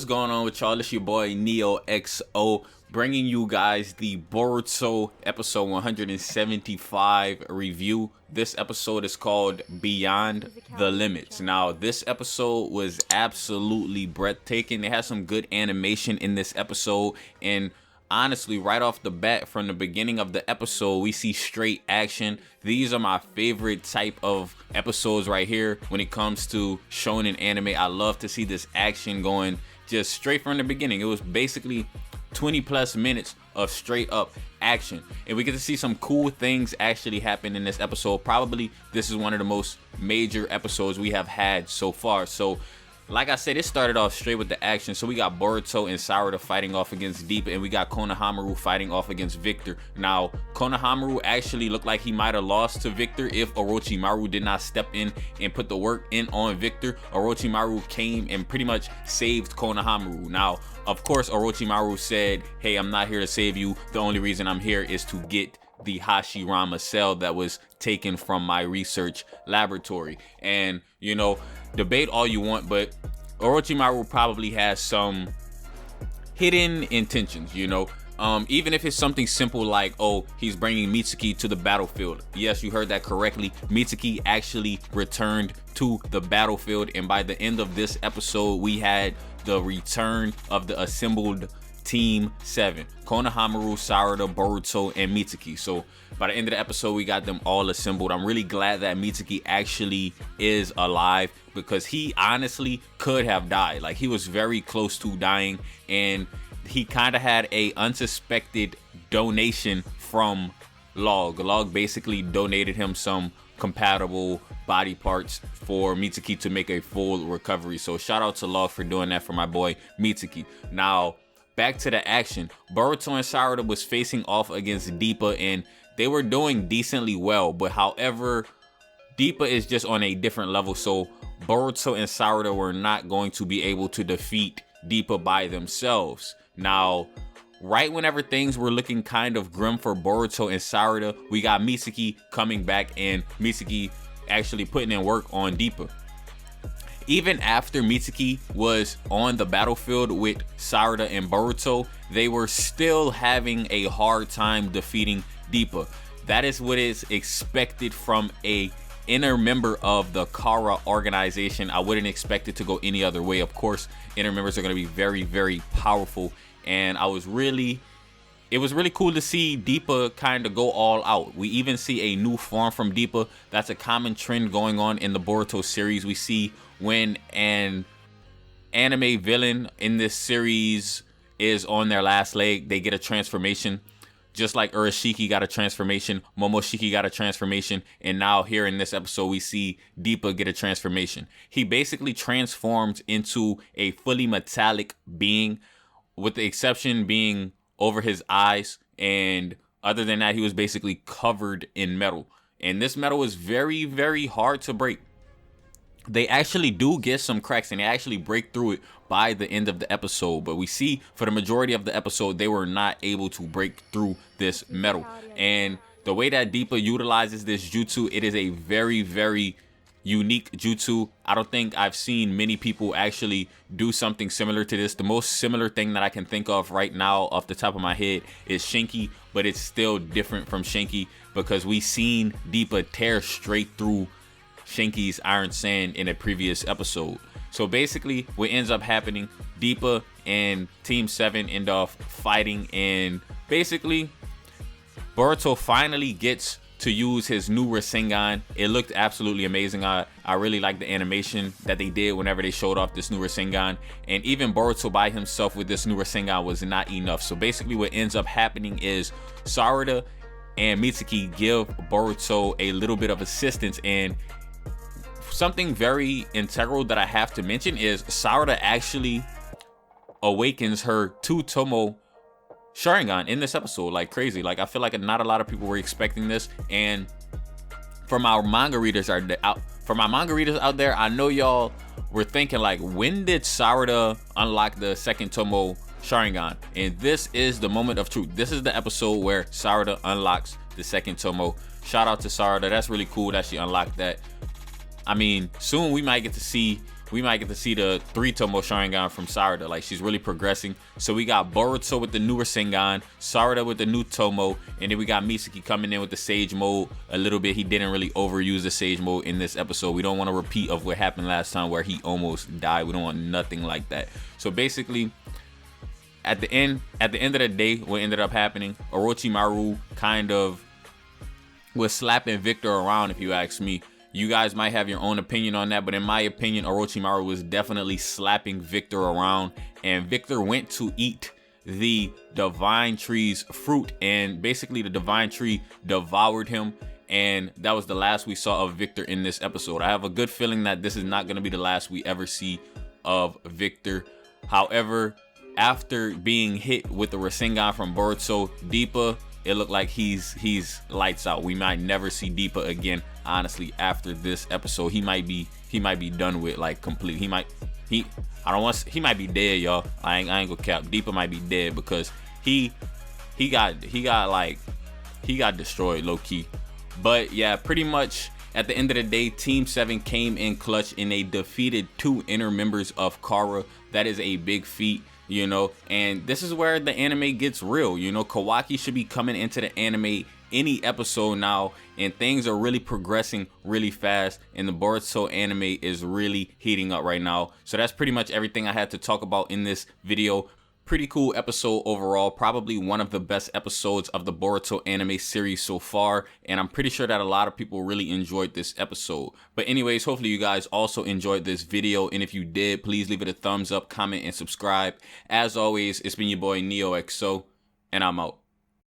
What's going on with y'all? It's your boy Neo XO, bringing you guys the Boruto episode 175 review. This episode is called Beyond the Limits. Now, this episode was absolutely breathtaking. They had some good animation in this episode, and honestly, right off the bat, from the beginning of the episode, we see straight action. These are my favorite type of episodes right here when it comes to shonen anime. I love to see this action going just straight from the beginning. It was basically 20 plus minutes of straight up action, and we get to see some cool things actually happen in this episode. Probably this is one of the most major episodes we have had so far. So like I said, it started off straight with the action. So we got Boruto and Sarada fighting off against Deepa, and we got Konohamaru fighting off against Victor. Now, Konohamaru actually looked like he might have lost to Victor if Orochimaru did not step in and put the work in on Victor. Orochimaru came and pretty much saved Konohamaru. Now, of course, Orochimaru said, "Hey, I'm not here to save you. The only reason I'm here is to get the Hashirama cell that was taken from my research laboratory." And, you know, debate all you want, but Orochimaru probably has some hidden intentions, you know. Even if it's something simple like, oh, he's bringing Mitsuki to the battlefield. Yes, you heard that correctly. Mitsuki actually returned to the battlefield, and by the end of this episode, we had the return of the assembled Team 7. Konohamaru, Sarada, Boruto, and Mitsuki. So by the end of the episode, we got them all assembled. I'm really glad that Mitsuki actually is alive, because he honestly could have died. Like, he was very close to dying, and he kind of had a unsuspected donation from Log. Log basically donated him some compatible body parts for Mitsuki to make a full recovery. So shout out to Log for doing that for my boy Mitsuki. Now, back to the action. Boruto and Sarada was facing off against Deepa, and they were doing decently well. But however, Deepa is just on a different level. So Boruto and Sarada were not going to be able to defeat Deepa by themselves. Now, right whenever things were looking kind of grim for Boruto and Sarada, we got Mitsuki coming back, and Mitsuki actually putting in work on Deepa. Even after Mitsuki was on the battlefield with Sarada and Boruto, they were still having a hard time defeating Deepa. That is what is expected from a inner member of the Kara organization. I wouldn't expect it to go any other way. Of course, inner members are going to be very, very powerful, and it was really cool to see Deepa kind of go all out. We even see a new form from Deepa. That's a common trend going on in the Boruto series. We see when an anime villain in this series is on their last leg, they get a transformation. Just like Urashiki got a transformation, Momoshiki got a transformation, and now here in this episode, we see Deepa get a transformation. He basically transformed into a fully metallic being, with the exception being over his eyes, and other than that, he was basically covered in metal. And this metal is very, very hard to break. They actually do get some cracks, and they actually break through it by the end of the episode. But we see for the majority of the episode, they were not able to break through this metal. And the way that Deepa utilizes this jutsu, it is a very, very unique jutsu. I don't think I've seen many people actually do something similar to this. The most similar thing that I can think of right now off the top of my head is Shinki, but it's still different from Shinki, because we seen Deepa tear straight through Shinki's Iron Sand in a previous episode. So basically what ends up happening, Deepa and Team 7 end up fighting, and basically Boruto finally gets to use his new Rasengan. It looked absolutely amazing. I really like the animation that they did whenever they showed off this new Rasengan. And even Boruto by himself with this new Rasengan was not enough. So basically what ends up happening is Sarada and Mitsuki give Boruto a little bit of assistance, and something very integral that I have to mention is Sarada actually awakens her Two-Tomo Sharingan in this episode like crazy. Like, I feel like not a lot of people were expecting this, and from our manga readers out there, I know y'all were thinking like, when did Sarada unlock the second Tomo Sharingan? And this is the moment of truth. This is the episode where Sarada unlocks the second Tomo. Shout out to Sarada. That's really cool that she unlocked that. I mean, soon we might get to see we might get to see the 3-Tomo Sharingan from Sarada. Like, she's really progressing. So we got Boruto with the new Rasengan, Sarada with the new Tomo, and then we got Misaki coming in with the Sage mode a little bit. He didn't really overuse the Sage mode in this episode. We don't want a repeat of what happened last time where he almost died. We don't want nothing like that. So basically, at the end of the day, what ended up happening, Orochimaru kind of was slapping Victor around, if you ask me. You guys might have your own opinion on that, but in my opinion, Orochimaru was definitely slapping Victor around, and Victor went to eat the Divine Tree's fruit, and basically the Divine Tree devoured him, and that was the last we saw of Victor in this episode. I have a good feeling that this is not going to be the last we ever see of Victor. However, after being hit with the Rasengan from Boruto, Deepa, it looked like he's lights out. We might never see Deepa again, honestly. After this episode, he might be done with, like, complete. He might be dead, y'all. I ain't gonna cap. Deepa might be dead because he got destroyed low key. But yeah, pretty much at the end of the day, Team 7 came in clutch and they defeated 2 inner members of Kara. That is a big feat, you know, and this is where the anime gets real. You know, Kawaki should be coming into the anime any episode now, and things are really progressing really fast, and the Boruto anime is really heating up right now. So that's pretty much everything I had to talk about in this video. Pretty cool episode overall, probably one of the best episodes of the Boruto anime series so far, and I'm pretty sure that a lot of people really enjoyed this episode. But anyways, hopefully you guys also enjoyed this video, and if you did, please leave it a thumbs up, comment, and subscribe. As always, it's been your boy NeoXO, and I'm out.